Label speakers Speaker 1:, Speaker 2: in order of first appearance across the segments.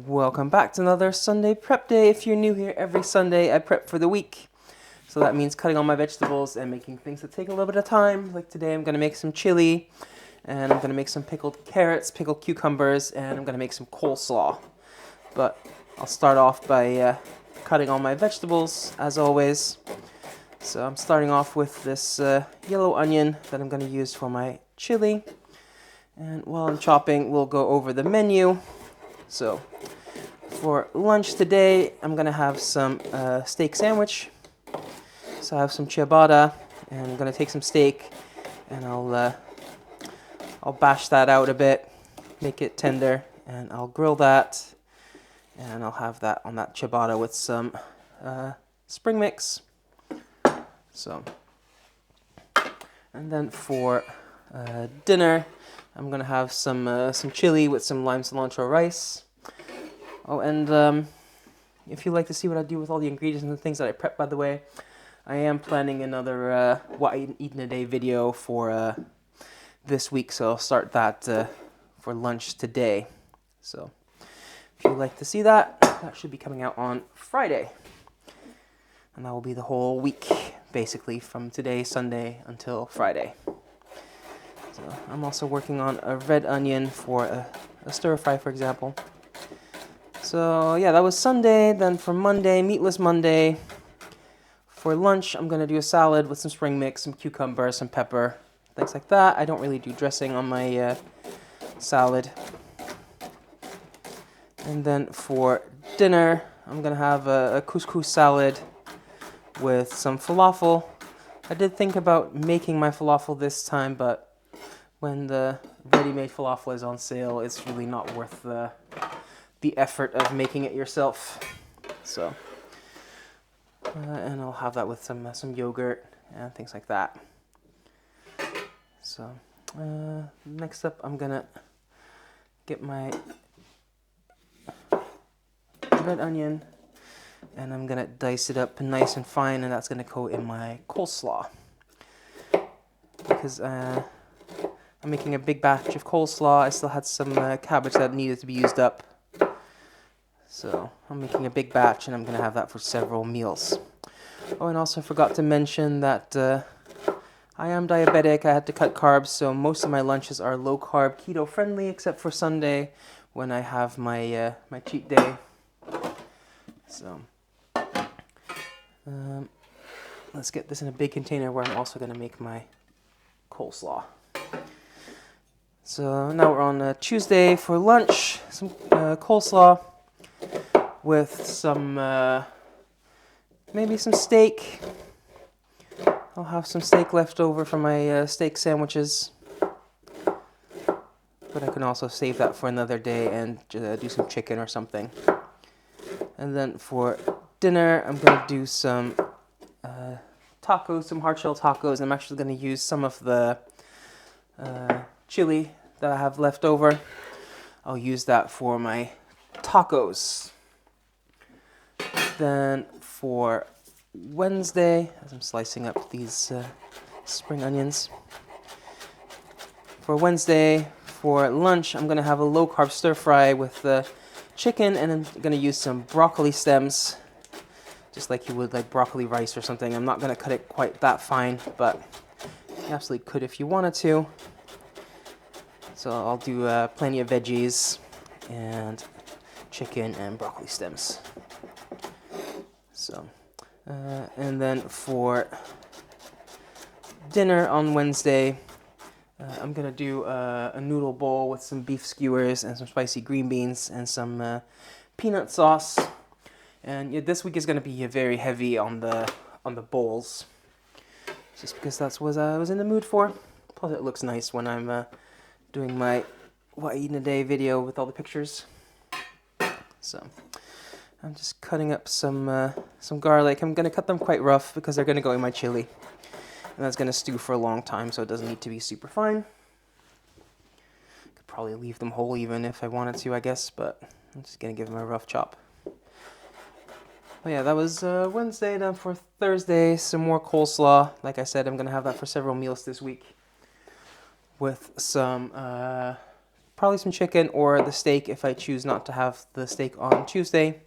Speaker 1: Welcome back to another Sunday prep day. If you're new here, every Sunday I prep for the week. So that means cutting all my vegetables and making things that take a little bit of time. Like today I'm going to make some chili, and I'm going to make some pickled carrots, pickled cucumbers, and I'm going to make some coleslaw. But I'll start off by cutting all my vegetables, as always. So I'm starting off with this yellow onion that I'm going to use for my chili. And while I'm chopping, we'll go over the menu. So for lunch today, I'm going to have some steak sandwich. So I have some ciabatta, and I'm going to take some steak, and I'll bash that out a bit, make it tender, and I'll grill that, and I'll have that on that ciabatta with some spring mix. So, and then for dinner, I'm gonna have some chili with some lime cilantro rice. Oh, and if you'd like to see what I do with all the ingredients and the things that I prep, by the way, I am planning another what I eat in a day video for this week, so I'll start that for lunch today. So if you'd like to see that, that should be coming out on Friday. And that will be the whole week, basically, from today, Sunday, until Friday. So I'm also working on a red onion for a stir fry, for example. So yeah, that was Sunday. Then for Monday, meatless Monday. For lunch, I'm going to do a salad with some spring mix, some cucumber, some pepper, things like that. I don't really do dressing on my salad. And then for dinner, I'm going to have a couscous salad with some falafel. I did think about making my falafel this time, but when the ready-made falafel is on sale, it's really not worth the effort of making it yourself. So, and I'll have that with some yogurt and things like that. So, next up, I'm gonna get my red onion, and I'm gonna dice it up nice and fine, and that's gonna go in my coleslaw. Because I'm making a big batch of coleslaw. I still had some cabbage that needed to be used up. So I'm making a big batch, and I'm gonna have that for several meals. Oh, and also forgot to mention that I am diabetic. I had to cut carbs, so most of my lunches are low carb, keto friendly, except for Sunday when I have my my cheat day. So let's get this in a big container where I'm also going to make my coleslaw. So now we're on Tuesday for lunch. Some coleslaw with some maybe some steak. I'll have some steak left over from my steak sandwiches. But I can also save that for another day and do some chicken or something. And then for dinner, I'm going to do some tacos, some hard shell tacos. I'm actually going to use some of the chili that I have left over. I'll use that for my tacos. Then for Wednesday, as I'm slicing up these spring onions. For Wednesday, for lunch, I'm going to have a low-carb stir-fry with chicken, and I'm going to use some broccoli stems, just like you would like broccoli rice or something. I'm not going to cut it quite that fine, but you absolutely could if you wanted to. So I'll do plenty of veggies and chicken and broccoli stems. So, and then for dinner on Wednesday, I'm going to do a noodle bowl with some beef skewers and some spicy green beans and some peanut sauce. And yeah, this week is going to be very heavy on the bowls, just because that's what I was in the mood for. Plus it looks nice when I'm doing my what I eat in a day video with all the pictures. So I'm just cutting up some garlic. I'm going to cut them quite rough because they're going to go in my chili. And that's going to stew for a long time, so it doesn't need to be super fine. Could probably leave them whole even if I wanted to, I guess, but I'm just going to give them a rough chop. Oh yeah, that was Wednesday. Then for Thursday, some more coleslaw. Like I said, I'm going to have that for several meals this week with some probably some chicken or the steak if I choose not to have the steak on Tuesday.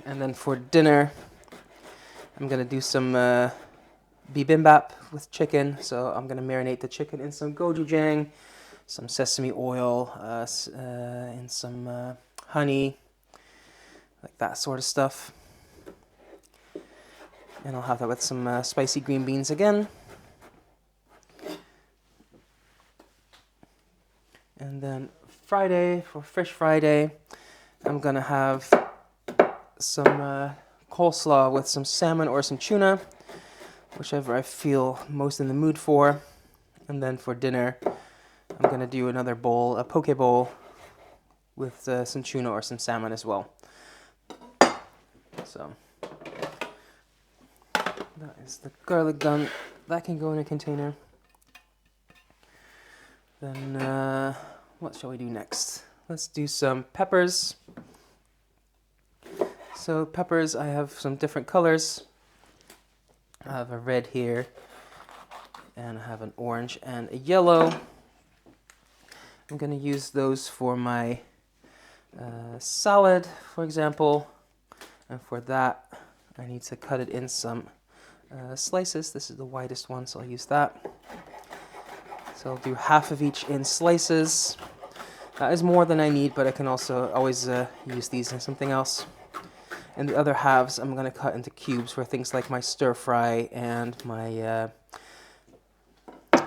Speaker 1: And then for dinner, I'm going to do some bibimbap with chicken. So I'm going to marinate the chicken in some gochujang, some sesame oil, and some honey, like that sort of stuff. And I'll have that with some spicy green beans again. And then Friday, for Fish Friday, I'm going to have some coleslaw with some salmon or some tuna, whichever I feel most in the mood for. And then for dinner, I'm going to do another bowl, a poke bowl, with some tuna or some salmon as well. So that is the garlic done. That can go in a container. Then what shall we do next? Let's do some peppers. So peppers, I have some different colors. I have a red here, and I have an orange and a yellow. I'm going to use those for my salad, for example. And for that, I need to cut it in some slices. This is the widest one, so I'll use that. So I'll do half of each in slices. That is more than I need, but I can also always use these in something else. And the other halves I'm going to cut into cubes for things like my stir fry and my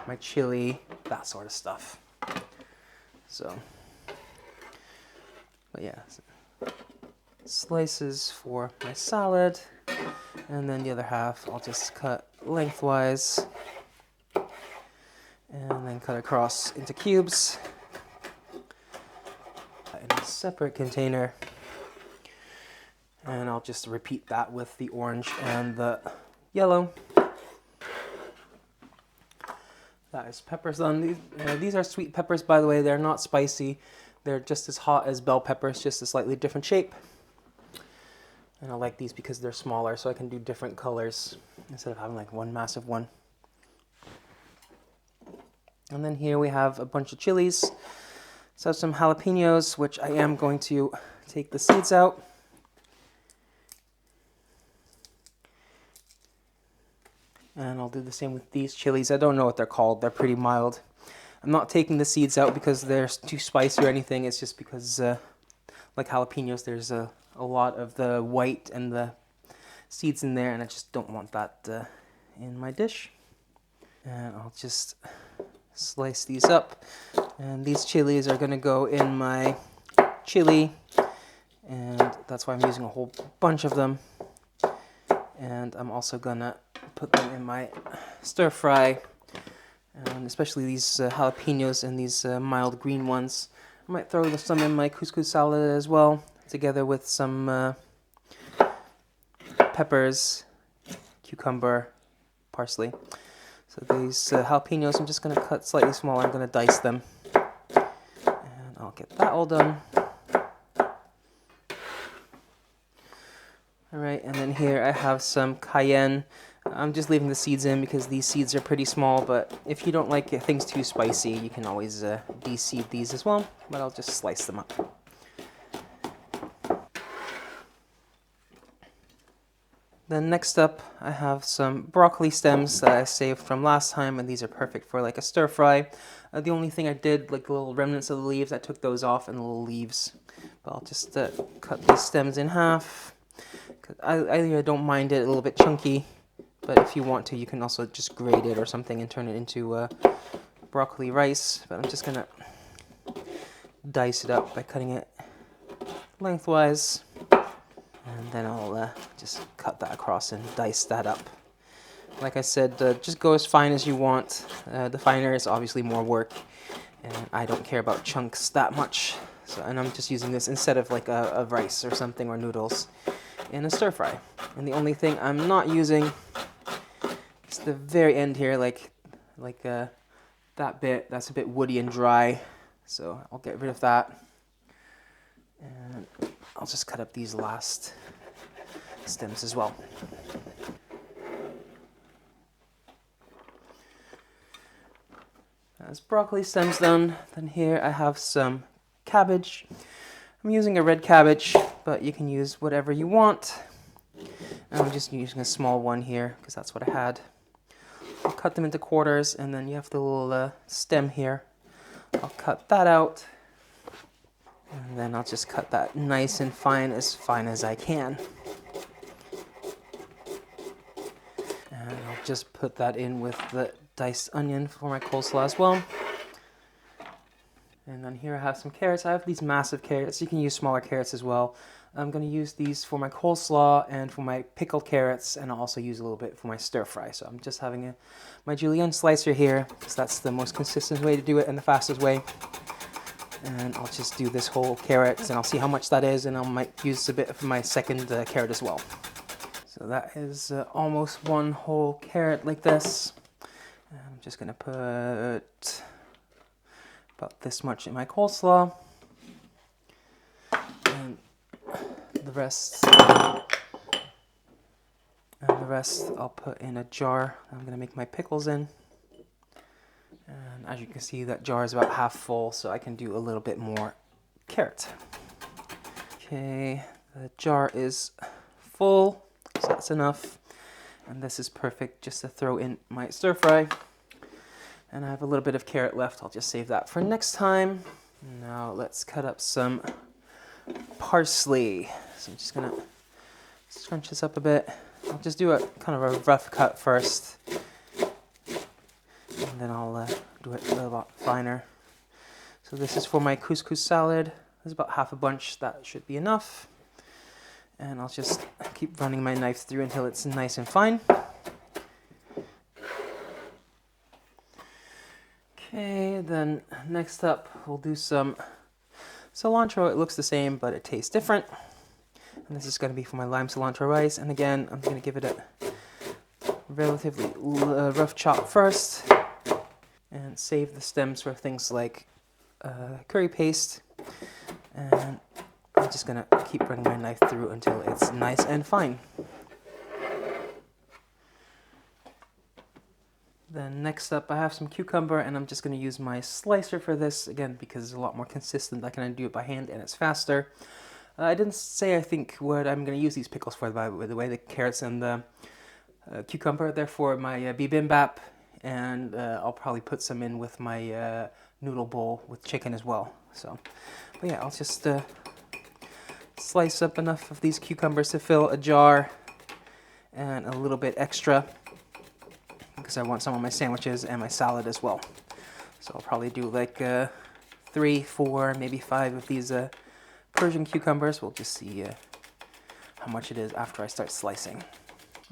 Speaker 1: my chili, that sort of stuff. So, but yeah, slices for my salad, and then the other half I'll just cut lengthwise and then cut across into cubes in a separate container. And I'll just repeat that with the orange and the yellow. That is peppers done. These are sweet peppers, by the way. They're not spicy. They're just as hot as bell peppers, just a slightly different shape. And I like these because they're smaller, so I can do different colors instead of having like one massive one. And then here we have a bunch of chilies. So some jalapenos, which I am going to take the seeds out. And I'll do the same with these chilies. I don't know what they're called. They're pretty mild. I'm not taking the seeds out because they're too spicy or anything. It's just because, like jalapenos, there's a lot of the white and the seeds in there, and I just don't want that in my dish. And I'll just slice these up. And these chilies are going to go in my chili, and that's why I'm using a whole bunch of them. And I'm also going to put them in my stir fry, and especially these jalapenos and these mild green ones. I might throw some in my couscous salad as well, together with some peppers, cucumber, parsley. So these jalapenos, I'm just going to cut slightly smaller. I'm going to dice them, and I'll get that all done. Alright, and then here I have some cayenne. I'm just leaving the seeds in because these seeds are pretty small, but if you don't like things too spicy, you can always de-seed these as well, but I'll just slice them up. Then next up, I have some broccoli stems that I saved from last time, and these are perfect for like a stir fry. The only thing I did, like the little remnants of the leaves, I took those off and the little leaves. But I'll just cut these stems in half. I don't mind it a little bit chunky, but if you want to, you can also just grate it or something and turn it into broccoli rice. But I'm just going to dice it up by cutting it lengthwise. And then I'll just cut that across and dice that up. Like I said, just go as fine as you want. The finer is obviously more work, and I don't care about chunks that much. So, and I'm just using this instead of like a rice or something, or noodles, in a stir fry. And the only thing I'm not using is the very end here, like that bit. That's a bit woody and dry, so I'll get rid of that. And I'll just cut up these last stems as well. As broccoli stems done, then here I have some cabbage. I'm using a red cabbage, but you can use whatever you want. And I'm just using a small one here because that's what I had. I'll cut them into quarters, and then you have the little stem here. I'll cut that out, and then I'll just cut that nice and fine as I can. And I'll just put that in with the diced onion for my coleslaw as well. And then here I have some carrots. I have these massive carrots. You can use smaller carrots as well. I'm going to use these for my coleslaw and for my pickled carrots, and I'll also use a little bit for my stir fry. So I'm just having my julienne slicer here because that's the most consistent way to do it and the fastest way. And I'll just do this whole carrot, and I'll see how much that is, and I might use a bit of my second carrot as well. So that is almost one whole carrot like this. And I'm just going to put about this much in my coleslaw. And the rest I'll put in a jar. I'm going to make my pickles in. And as you can see, that jar is about half full, so I can do a little bit more carrot. Okay, the jar is full, so that's enough. And this is perfect just to throw in my stir fry. And I have a little bit of carrot left. I'll just save that for next time. Now let's cut up some parsley. So I'm just gonna scrunch this up a bit. I'll just do a kind of a rough cut first, and then I'll do it a lot finer. So this is for my couscous salad. There's about half a bunch. That should be enough. And I'll just keep running my knife through until it's nice and fine. Okay, then next up we'll do some cilantro. It looks the same, but it tastes different. And this is going to be for my lime cilantro rice. And again, I'm going to give it a relatively rough chop first, and save the stems for things like curry paste. And I'm just going to keep running my knife through until it's nice and fine. Then next up I have some cucumber, and I'm just going to use my slicer for this, again because it's a lot more consistent. I can do it by hand and it's faster. I didn't say I think what I'm going to use these pickles for, by the way. The carrots and the cucumber, they're for my bibimbap, and I'll probably put some in with my noodle bowl with chicken as well. So, but yeah, I'll just slice up enough of these cucumbers to fill a jar, and a little bit extra because I want some on my sandwiches and my salad as well. So I'll probably do like 3, 4, maybe 5 of these Persian cucumbers. We'll just see how much it is after I start slicing.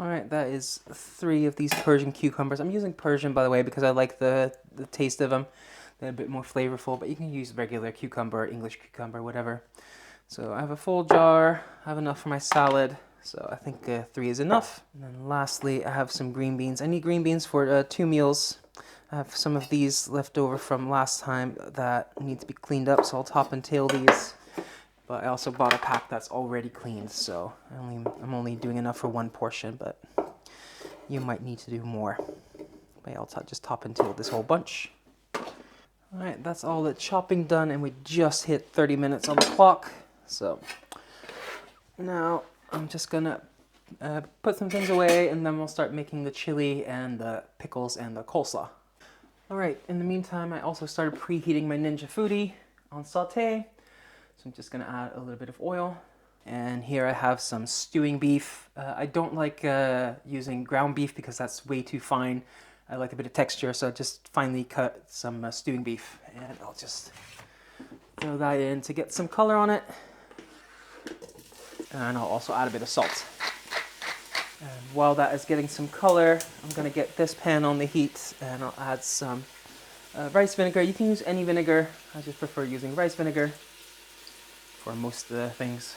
Speaker 1: Alright, that is 3 of these Persian cucumbers. I'm using Persian, by the way, because I like the taste of them. They're a bit more flavorful, but you can use regular cucumber, English cucumber, whatever. So I have a full jar. I have enough for my salad, so I think 3 is enough. And then lastly, I have some green beans. I need green beans for 2 meals. I have some of these left over from last time that need to be cleaned up, so I'll top and tail these. But I also bought a pack that's already cleaned, so I'm only doing enough for 1 portion, but you might need to do more. But yeah, I'll just top and tail this whole bunch. Alright, that's all the chopping done, and we just hit 30 minutes on the clock. So now I'm just gonna put some things away, and then we'll start making the chili and the pickles and the coleslaw. Alright, in the meantime, I also started preheating my Ninja Foodi on saute. So I'm just going to add a little bit of oil. And here I have some stewing beef. I don't like using ground beef because that's way too fine. I like a bit of texture, so I just finely cut some stewing beef. And I'll just throw that in to get some color on it. And I'll also add a bit of salt. And while that is getting some color, I'm going to get this pan on the heat, and I'll add some rice vinegar. You can use any vinegar. I just prefer using rice vinegar for most of the things.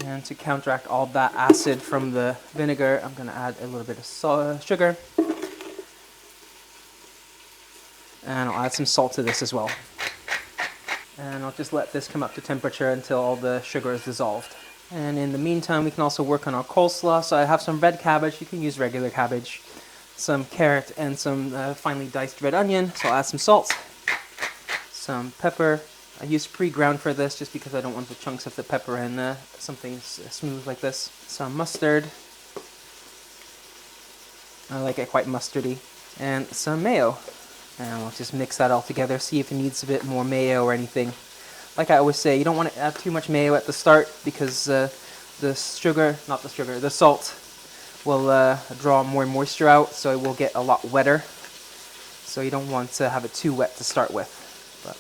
Speaker 1: And to counteract all that acid from the vinegar, I'm going to add a little bit of sugar. And I'll add some salt to this as well. And I'll just let this come up to temperature until all the sugar is dissolved. And in the meantime, we can also work on our coleslaw. So I have some red cabbage. You can use regular cabbage. some carrot, and some finely diced red onion. So I'll add some salt, some pepper. I use pre-ground for this just because I don't want the chunks of the pepper in something smooth like this. Some mustard. I like it quite mustardy. And some mayo. And we'll just mix that all together, see if it needs a bit more mayo or anything. Like I always say, you don't want to add too much mayo at the start because the salt will draw more moisture out, so it will get a lot wetter. So you don't want to have it too wet to start with. But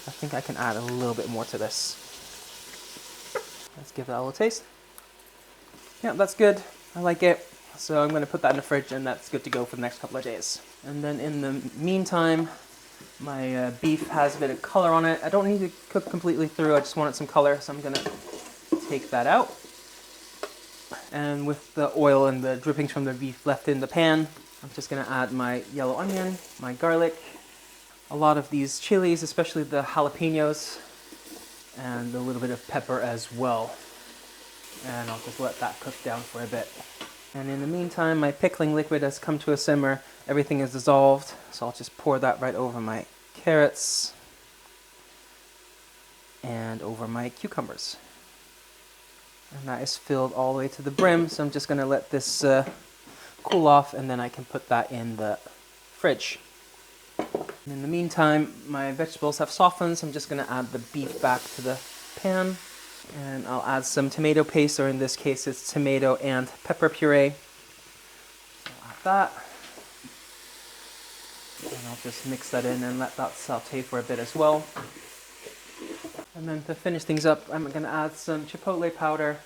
Speaker 1: I think I can add a little bit more to this. Let's give that a little taste. Yeah, that's good. I like it. So I'm going to put that in the fridge, and that's good to go for the next couple of days. And then in the meantime, my beef has a bit of color on it. I don't need to cook completely through, I just wanted some color, so I'm going to take that out. And with the oil and the drippings from the beef left in the pan, I'm just going to add my yellow onion, my garlic, a lot of these chilies, especially the jalapenos, and a little bit of pepper as well. And I'll just let that cook down for a bit. And in the meantime, my pickling liquid has come to a simmer. Everything is dissolved, so I'll just pour that right over my carrots and over my cucumbers. And that is filled all the way to the brim, so I'm just going to let this cool off, and then I can put that in the fridge. And in the meantime, my vegetables have softened, so I'm just going to add the beef back to the pan. And I'll add some tomato paste, or in this case it's tomato and pepper puree. I'll add that. And I'll just mix that in and let that saute for a bit as well. And then to finish things up, I'm going to add some chipotle powder.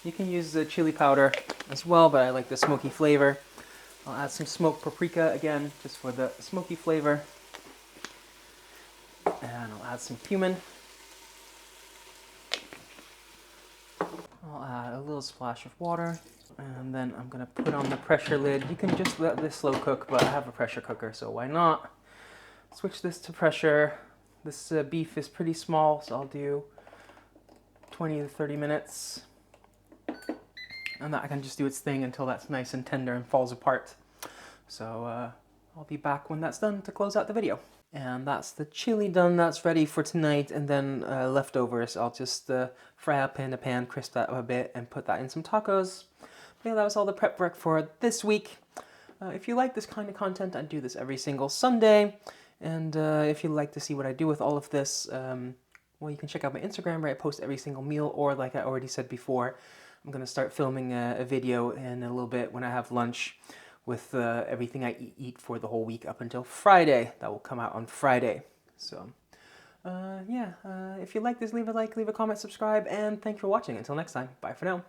Speaker 1: You can use the chili powder as well, but I like the smoky flavor. I'll add some smoked paprika again, just for the smoky flavor. And I'll add some cumin. I'll add a little splash of water, and then I'm going to put on the pressure lid. You can just let this slow cook, but I have a pressure cooker, so why not? Switch this to pressure. This beef is pretty small, so I'll do 20 to 30 minutes. And that can just do its thing until that's nice and tender and falls apart. So I'll be back when that's done to close out the video. And that's the chili done. That's ready for tonight. And then leftovers, I'll just fry up in a pan, crisp that up a bit, and put that in some tacos. But yeah, that was all the prep work for this week. If you like this kind of content, I do this every single Sunday. And if you'd like to see what I do with all of this, well, you can check out my Instagram where I post every single meal. Or like I already said before, I'm going to start filming a video in a little bit when I have lunch with everything I eat for the whole week up until Friday. That will come out on Friday. So, yeah, if you like this, leave a like, leave a comment, subscribe, and thanks for watching. Until next time, bye for now.